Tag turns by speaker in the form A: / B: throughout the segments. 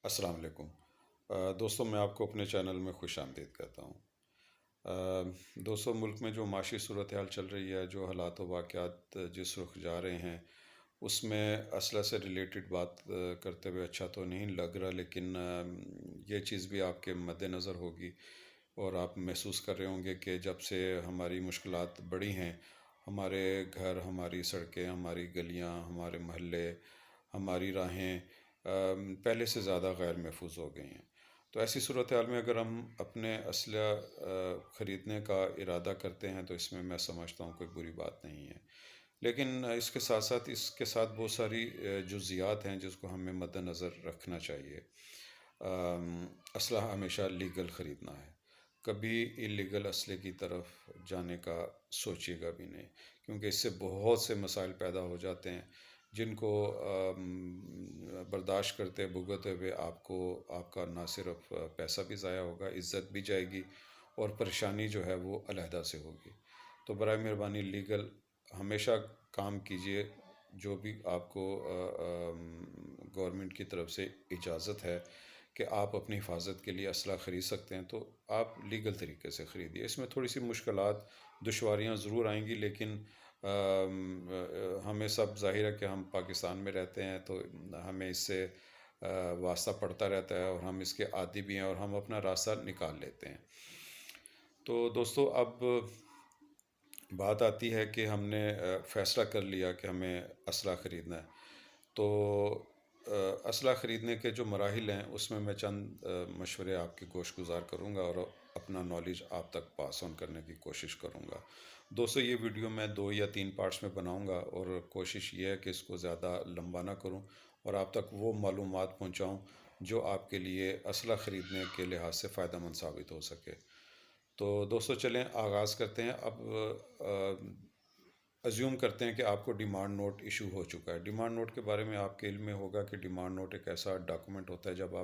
A: السلام علیکم دوستوں، میں آپ کو اپنے چینل میں خوش آمدید کہتا ہوں۔ دوستوں، ملک میں جو معاشی صورتحال چل رہی ہے، جو حالات و واقعات جس رخ جا رہے ہیں، اس میں اسلحہ سے ریلیٹڈ بات کرتے ہوئے اچھا تو نہیں لگ رہا، لیکن یہ چیز بھی آپ کے مد نظر ہوگی اور آپ محسوس کر رہے ہوں گے کہ جب سے ہماری مشکلات بڑھی ہیں، ہمارے گھر، ہماری سڑکیں، ہماری گلیاں، ہمارے محلے، ہماری راہیں پہلے سے زیادہ غیر محفوظ ہو گئی ہیں۔ تو ایسی صورتحال میں اگر ہم اپنے اسلحہ خریدنے کا ارادہ کرتے ہیں تو اس میں سمجھتا ہوں کوئی بری بات نہیں ہے، لیکن اس کے ساتھ بہت ساری جزیات ہیں جس کو ہمیں مد نظر رکھنا چاہیے۔ اسلحہ ہمیشہ لیگل خریدنا ہے، کبھی اللیگل اسلحے کی طرف جانے کا سوچیے گا بھی نہیں، کیونکہ اس سے بہت سے مسائل پیدا ہو جاتے ہیں جن کو برداشت کرتے بھگتے ہوئے آپ کا نہ صرف پیسہ بھی ضائع ہوگا، عزت بھی جائے گی اور پریشانی جو ہے وہ علیحدہ سے ہوگی۔ تو برائے مہربانی لیگل ہمیشہ کام کیجئے۔ جو بھی آپ کو گورنمنٹ کی طرف سے اجازت ہے کہ آپ اپنی حفاظت کے لیے اسلحہ خرید سکتے ہیں تو آپ لیگل طریقے سے خریدیے۔ اس میں تھوڑی سی مشکلات، دشواریاں ضرور آئیں گی، لیکن ہمیں سب ظاہر ہے کہ ہم پاکستان میں رہتے ہیں تو ہمیں اس سے واسطہ پڑتا رہتا ہے اور ہم اس کے عادی بھی ہیں اور ہم اپنا راستہ نکال لیتے ہیں۔ تو دوستو، اب بات آتی ہے کہ ہم نے فیصلہ کر لیا کہ ہمیں اسلحہ خریدنا ہے، تو اسلحہ خریدنے کے جو مراحل ہیں اس میں چند مشورے آپ کے گوش گزار کروں گا اور اپنا نالج آپ تک پاس آن کرنے کی کوشش کروں گا۔ دوستو، یہ ویڈیو میں 2 یا 3 پارٹس میں بناؤں گا اور کوشش یہ ہے کہ اس کو زیادہ لمبا نہ کروں اور آپ تک وہ معلومات پہنچاؤں جو آپ کے لیے اسلحہ خریدنے کے لحاظ سے فائدہ مند ثابت ہو سکے۔ تو دوستو، چلیں آغاز کرتے ہیں۔ اب ازیوم کرتے ہیں کہ آپ کو ڈیمانڈ نوٹ ایشو ہو چکا ہے۔ ڈیمانڈ نوٹ کے بارے میں آپ کے علم میں ہوگا کہ ڈیمانڈ نوٹ ایک ایسا ڈاکومنٹ ہوتا ہے جب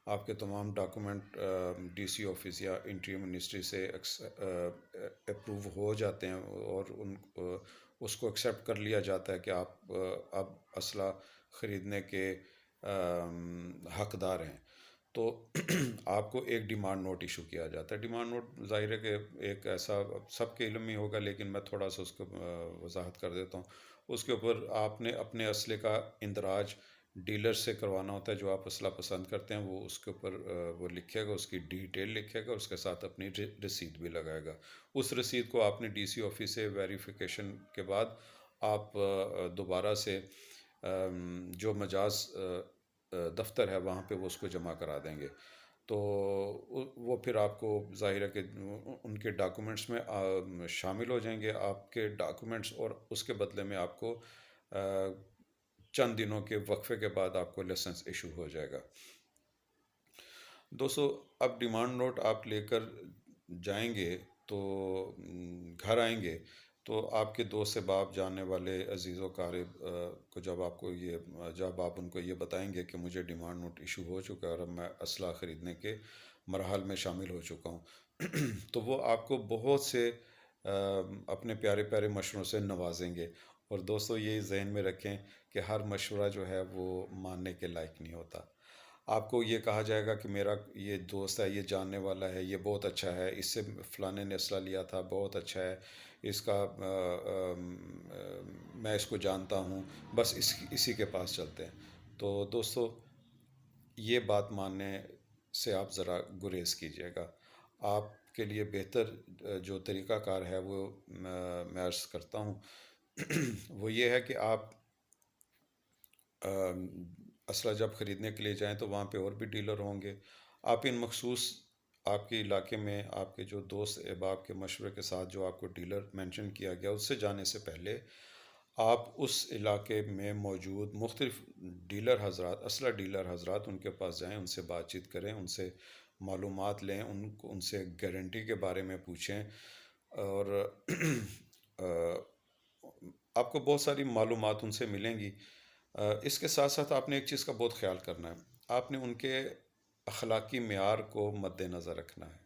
A: آپ کے تمام ڈاکومنٹ ڈی سی آفس یا انٹیریئر منسٹری سے اپروو ہو جاتے ہیں اور اس کو ایکسیپٹ کر لیا جاتا ہے کہ آپ اب اسلحہ خریدنے کے حقدار ہیں، تو آپ کو ایک ڈیمانڈ نوٹ ایشو کیا جاتا ہے۔ ڈیمانڈ نوٹ ظاہر ہے کہ ایک ایسا سب کے علم میں ہوگا، لیکن میں تھوڑا سا اس کو وضاحت کر دیتا ہوں۔ اس کے اوپر آپ نے اپنے اسلحے کا اندراج ڈیلر سے کروانا ہوتا ہے۔ جو آپ اسلحہ پسند کرتے ہیں وہ اس کے اوپر وہ لکھے گا، اس کی ڈیٹیل لکھے گا، اس کے ساتھ اپنی رسید بھی لگائے گا۔ اس رسید کو آپ نے ڈی سی آفس سے ویریفیکیشن کے بعد آپ دوبارہ سے جو مجاز دفتر ہے وہاں پہ وہ اس کو جمع کرا دیں گے، تو وہ پھر آپ کو ظاہر ہے کہ ان کے ڈاکومنٹس میں شامل ہو جائیں گے آپ کے ڈاکومنٹس، اور اس کے بدلے میں آپ کو چند دنوں کے وقفے کے بعد آپ کو لائسنس ایشو ہو جائے گا۔ دوستو، اب ڈیمانڈ نوٹ آپ لے کر جائیں گے تو گھر آئیں گے تو آپ کے دوست سے باپ، جاننے والے عزیز و قارب کو جب آپ ان کو یہ بتائیں گے کہ مجھے ڈیمانڈ نوٹ ایشو ہو چکا ہے اور اب میں اسلحہ خریدنے کے مراحل میں شامل ہو چکا ہوں تو وہ آپ کو بہت سے اپنے پیارے پیارے مشوروں سے نوازیں گے۔ اور دوستو، یہ ذہن میں رکھیں کہ ہر مشورہ جو ہے وہ ماننے کے لائق نہیں ہوتا۔ آپ کو یہ کہا جائے گا کہ میرا یہ دوست ہے، یہ جاننے والا ہے، یہ بہت اچھا ہے، اس سے فلانے نے اسلحہ لیا تھا، بہت اچھا ہے، اس کا میں اس کو جانتا ہوں، بس اسی کے پاس چلتے ہیں۔ تو دوستو، یہ بات ماننے سے آپ ذرا گریز کیجیے گا۔ آپ کے لیے بہتر جو طریقہ کار ہے وہ میں عرض کرتا ہوں وہ یہ ہے کہ آپ اسلحہ جب خریدنے کے لیے جائیں تو وہاں پہ اور بھی ڈیلر ہوں گے۔ آپ ان مخصوص آپ کے علاقے میں آپ کے جو دوست احباب کے مشورے کے ساتھ جو آپ کو ڈیلر مینشن کیا گیا اس سے جانے سے پہلے آپ اس علاقے میں موجود مختلف ڈیلر حضرات، اسلحہ ڈیلر حضرات، ان کے پاس جائیں، ان سے بات چیت کریں، ان سے معلومات لیں، ان سے گارنٹی کے بارے میں پوچھیں، اور آپ کو بہت ساری معلومات ان سے ملیں گی۔ اس کے ساتھ ساتھ آپ نے ایک چیز کا بہت خیال کرنا ہے، آپ نے ان کے اخلاقی معیار کو مد نظر رکھنا ہے۔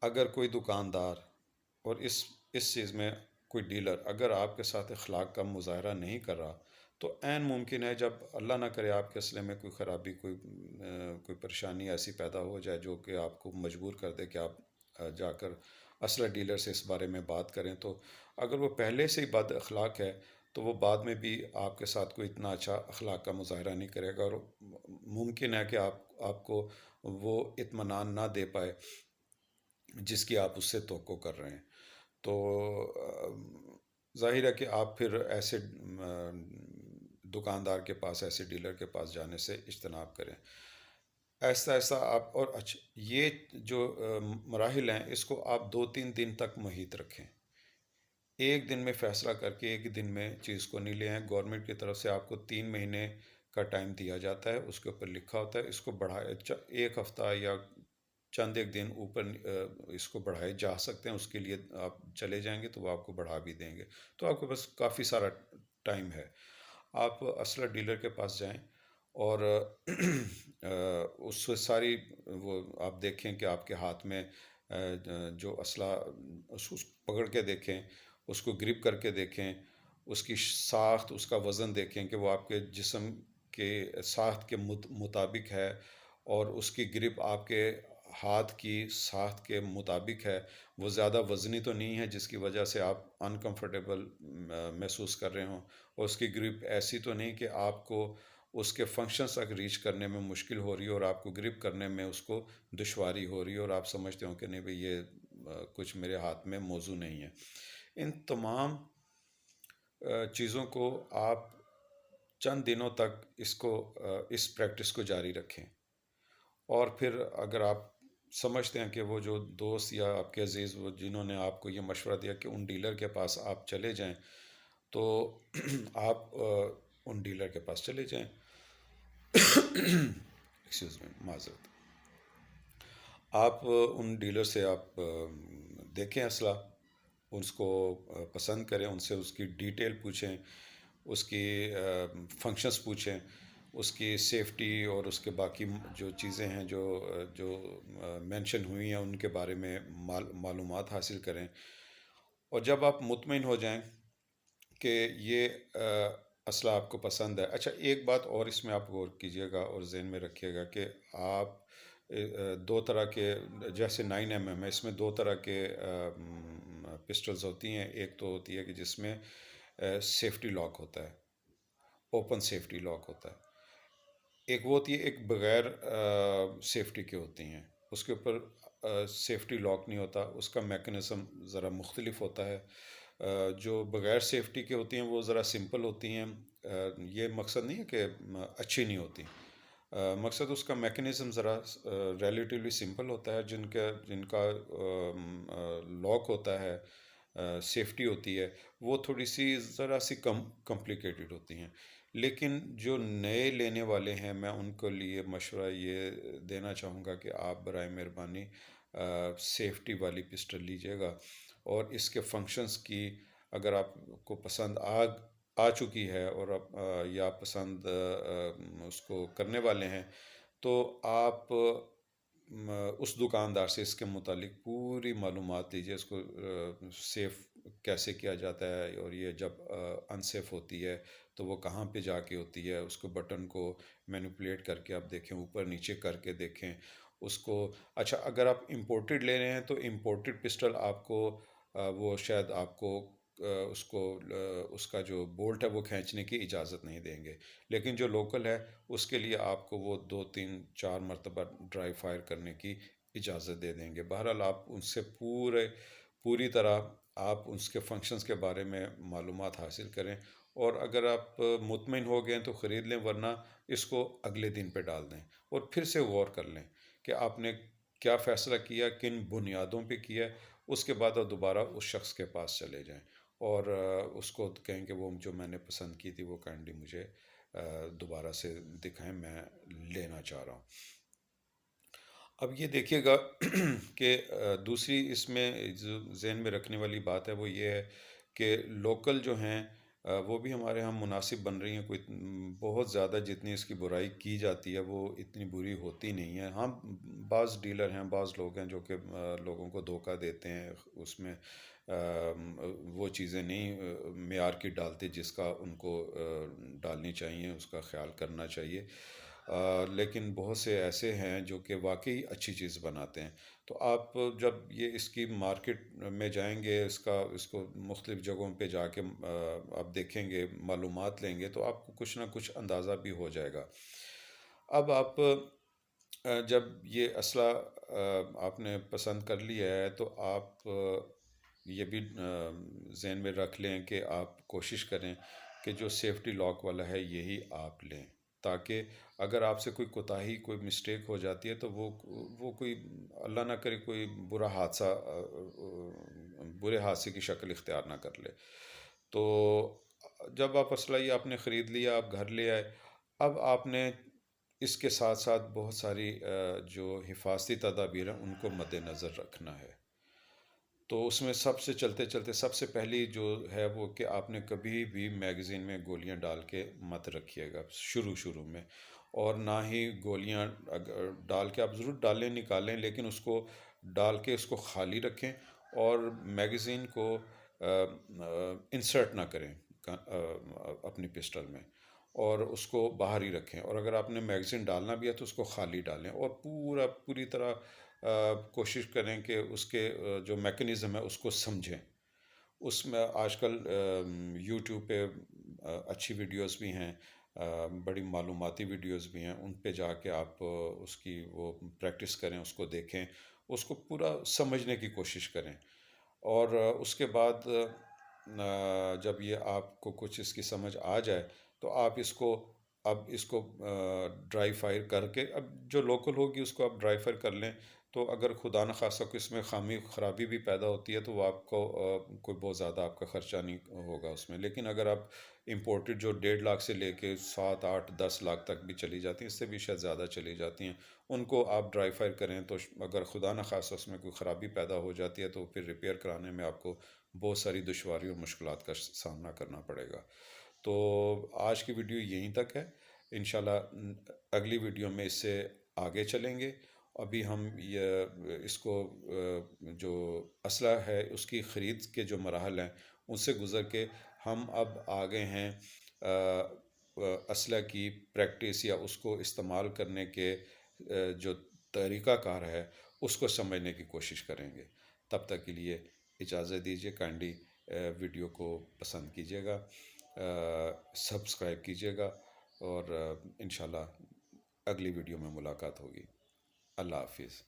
A: اگر کوئی دکاندار اور اس چیز میں کوئی ڈیلر اگر آپ کے ساتھ اخلاق کا مظاہرہ نہیں کر رہا تو عین ممکن ہے جب اللہ نہ کرے آپ کے اسلحے میں کوئی خرابی، کوئی پریشانی ایسی پیدا ہو جائے جو کہ آپ کو مجبور کر دے کہ آپ جا کر اسلحہ ڈیلر سے اس بارے میں بات کریں، تو اگر وہ پہلے سے ہی بد اخلاق ہے تو وہ بعد میں بھی آپ کے ساتھ کوئی اتنا اچھا اخلاق کا مظاہرہ نہیں کرے گا، اور ممکن ہے کہ آپ کو وہ اطمینان نہ دے پائے جس کی آپ اس سے توقع کر رہے ہیں۔ تو ظاہر ہے کہ آپ پھر ایسے دکاندار کے پاس، ایسے ڈیلر کے پاس جانے سے اجتناب کریں۔ ایسا ایسا آپ، اور اچھا یہ جو مراحل ہیں اس کو آپ 2-3 دن تک محیط رکھیں۔ ایک دن میں فیصلہ کر کے ایک دن میں چیز کو نہیں لے آئیں۔ گورنمنٹ کی طرف سے آپ کو 3 مہینے کا ٹائم دیا جاتا ہے، اس کے اوپر لکھا ہوتا ہے اس کو بڑھائے 1 ہفتہ یا چند ایک دن اوپر اس کو بڑھائے جا سکتے ہیں، اس کے لیے آپ چلے جائیں گے تو وہ آپ کو بڑھا بھی دیں گے، تو آپ کے پاس کافی سارا ٹائم ہے۔ آپ اسلحہ ڈیلر کے پاس جائیں اور اس سے ساری وہ آپ دیکھیں کہ آپ کے ہاتھ میں جو اسلحہ، اس کو پکڑ کے دیکھیں، اس کو گرپ کر کے دیکھیں، اس کی ساخت، اس کا وزن دیکھیں کہ وہ آپ کے جسم کے ساخت کے مطابق ہے، اور اس کی گرپ آپ کے ہاتھ کی ساخت کے مطابق ہے، وہ زیادہ وزنی تو نہیں ہے جس کی وجہ سے آپ انکمفرٹیبل محسوس کر رہے ہوں، اور اس کی گرپ ایسی تو نہیں کہ آپ کو اس کے فنکشنز تک ریچ کرنے میں مشکل ہو رہی ہے، اور آپ کو گرپ کرنے میں اس کو دشواری ہو رہی ہے، اور آپ سمجھتے ہوں کہ نہیں بھئی یہ کچھ میرے ہاتھ میں موزوں نہیں ہے۔ ان تمام چیزوں کو آپ چند دنوں تک اس پریکٹس کو جاری رکھیں، اور پھر اگر آپ سمجھتے ہیں کہ وہ جو دوست یا آپ کے عزیز وہ جنہوں نے آپ کو یہ مشورہ دیا کہ ان ڈیلر کے پاس آپ چلے جائیں، تو آپ ان ڈیلر کے پاس چلے جائیں۔ ایکسکیوز می، معذرت۔ آپ ان ڈیلر سے آپ دیکھیں اسلحہ، اس کو پسند کریں، ان سے اس کی ڈیٹیل پوچھیں، اس کی فنکشنز پوچھیں، اس کی سیفٹی اور اس کے باقی جو چیزیں ہیں جو جو مینشن ہوئی ہیں ان کے بارے میں معلومات حاصل کریں، اور جب آپ مطمئن ہو جائیں کہ یہ اسلحہ آپ کو پسند ہے۔ اچھا ایک بات اور اس میں آپ غور کیجئے گا اور ذہن میں رکھیے گا کہ آپ 2 طرح کے، جیسے 9mm ہے، اس میں 2 طرح کے پسٹلز ہوتی ہیں۔ ایک تو ہوتی ہے کہ جس میں سیفٹی لاک ہوتا ہے، اوپن سیفٹی لاک ہوتا ہے۔ ایک وہ ہوتی ہے، ایک بغیر سیفٹی کے ہوتی ہیں، اس کے اوپر سیفٹی لاک نہیں ہوتا، اس کا میکنزم ذرا مختلف ہوتا ہے۔ جو بغیر سیفٹی کے ہوتی ہیں وہ ذرا سمپل ہوتی ہیں۔ یہ مقصد نہیں ہے کہ اچھی نہیں ہوتی، مقصد اس کا میکنزم ذرا ریلیٹیولی سمپل ہوتا ہے، جن کا لاک ہوتا ہے، سیفٹی ہوتی ہے، وہ تھوڑی سی ذرا سی کمپلیکیٹڈ ہوتی ہیں۔ لیکن جو نئے لینے والے ہیں، میں ان کو لیے مشورہ یہ دینا چاہوں گا کہ آپ برائے مہربانی سیفٹی والی پسٹل لیجئے گا، اور اس کے فنکشنز کی اگر آپ کو پسند آ چکی ہے اور یا آپ پسند اس کو کرنے والے ہیں، تو آپ اس دکاندار سے اس کے متعلق پوری معلومات لیجیے، اس کو سیف کیسے کیا جاتا ہے، اور یہ جب ان سیف ہوتی ہے تو وہ کہاں پہ جا کے ہوتی ہے، اس کو بٹن کو مینیپولیٹ کر کے آپ دیکھیں، اوپر نیچے کر کے دیکھیں اس کو۔ اچھا اگر آپ امپورٹڈ لے رہے ہیں تو امپورٹڈ پسٹل آپ کو وہ شاید آپ کو اس کا جو بولٹ ہے وہ کھینچنے کی اجازت نہیں دیں گے، لیکن جو لوکل ہے اس کے لیے آپ کو وہ 2-3-4 مرتبہ ڈرائی فائر کرنے کی اجازت دے دیں گے۔ بہرحال آپ ان سے پوری طرح آپ اس کے فنکشنز کے بارے میں معلومات حاصل کریں، اور اگر آپ مطمئن ہو گئے تو خرید لیں، ورنہ اس کو اگلے دن پہ ڈال دیں، اور پھر سے غور کر لیں کہ آپ نے کیا فیصلہ کیا، کن بنیادوں پہ کیا۔ اس کے بعد آپ دوبارہ اس شخص کے پاس چلے جائیں اور اس کو کہیں کہ وہ جو میں نے پسند کی تھی وہ کائنڈلی مجھے دوبارہ سے دکھائیں، میں لینا چاہ رہا ہوں۔ اب یہ دیکھیے گا کہ دوسری اس میں ذہن میں رکھنے والی بات ہے وہ یہ ہے کہ لوکل جو ہیں وہ بھی ہمارے ہاں مناسب بن رہی ہیں، کوئی بہت زیادہ جتنی اس کی برائی کی جاتی ہے وہ اتنی بری ہوتی نہیں ہے۔ ہاں، بعض ڈیلر ہیں، بعض لوگ ہیں جو کہ لوگوں کو دھوکہ دیتے ہیں، اس میں وہ چیزیں نہیں معیار کی ڈالتے جس کا ان کو ڈالنی چاہیے، اس کا خیال کرنا چاہیے۔ لیکن بہت سے ایسے ہیں جو کہ واقعی اچھی چیز بناتے ہیں۔ تو آپ جب یہ اس کی مارکیٹ میں جائیں گے، اس کو مختلف جگہوں پہ جا کے آپ دیکھیں گے، معلومات لیں گے، تو آپ کو کچھ نہ کچھ اندازہ بھی ہو جائے گا۔ اب آپ جب یہ اسلحہ آپ نے پسند کر لیا ہے تو آپ یہ بھی ذہن میں رکھ لیں کہ آپ کوشش کریں کہ جو سیفٹی لاک والا ہے یہی آپ لیں، تاکہ اگر آپ سے کوئی کوتاہی، کوئی مسٹیک ہو جاتی ہے تو وہ کوئی اللہ نہ کرے کوئی برے حادثے کی شکل اختیار نہ کر لے۔ تو جب آپ اسلحہ یہ آپ نے خرید لیا، آپ گھر لے آئے، اب آپ نے اس کے ساتھ ساتھ بہت ساری جو حفاظتی تدابیر ہیں ان کو مد نظر رکھنا ہے۔ تو اس میں سب سے چلتے چلتے سب سے پہلی جو ہے وہ کہ آپ نے کبھی بھی میگزین میں گولیاں ڈال کے مت رکھیے گا شروع میں، اور نہ ہی گولیاں ڈال کے آپ ضرور ڈالیں نکالیں، لیکن اس کو ڈال کے اس کو خالی رکھیں، اور میگزین کو انسرٹ نہ کریں اپنی پسٹل میں، اور اس کو باہر ہی رکھیں، اور اگر آپ نے میگزین ڈالنا بھی ہے تو اس کو خالی ڈالیں، اور پوری طرح کوشش کریں کہ اس کے جو میکنزم ہے اس کو سمجھیں۔ اس میں آج کل یوٹیوب پہ اچھی ویڈیوز بھی ہیں، بڑی معلوماتی ویڈیوز بھی ہیں، ان پہ جا کے آپ اس کی وہ پریکٹس کریں، اس کو دیکھیں، اس کو پورا سمجھنے کی کوشش کریں، اور اس کے بعد جب یہ آپ کو کچھ اس کی سمجھ آ جائے تو آپ اس کو ڈرائی فائر کر کے، اب جو لوکل ہوگی اس کو آپ ڈرائی فائر کر لیں، تو اگر خدا نخواستہ کوئی اس میں خرابی بھی پیدا ہوتی ہے تو وہ آپ کو کوئی بہت زیادہ آپ کا خرچہ نہیں ہوگا اس میں۔ لیکن اگر آپ امپورٹڈ جو 1.5 لاکھ سے لے کے 7 8 10 لاکھ تک بھی چلی جاتی ہیں، اس سے بھی شاید زیادہ چلی جاتی ہیں، ان کو آپ ڈرائی فائر کریں تو اگر خدا نخواستہ اس میں کوئی خرابی پیدا ہو جاتی ہے تو پھر ریپیئر کرانے میں آپ کو بہت ساری دشواری اور مشکلات کا سامنا کرنا پڑے گا۔ تو آج کی ویڈیو یہیں تک ہے، انشاءاللہ اگلی ویڈیو میں اس سے آگے چلیں گے۔ ابھی ہم اس کو جو اسلحہ ہے اس کی خرید کے جو مراحل ہیں ان سے گزر کے ہم اب آگے ہیں اسلحہ کی پریکٹس یا اس کو استعمال کرنے کے جو طریقہ کار ہے اس کو سمجھنے کی کوشش کریں گے۔ تب تک کے لیے اجازت دیجیے، کائنڈلی ویڈیو کو پسند کیجیے گا، سبسکرائب کیجیے گا، اور انشاءاللہ اگلی ویڈیو میں ملاقات ہوگی۔ اللہ حافظ۔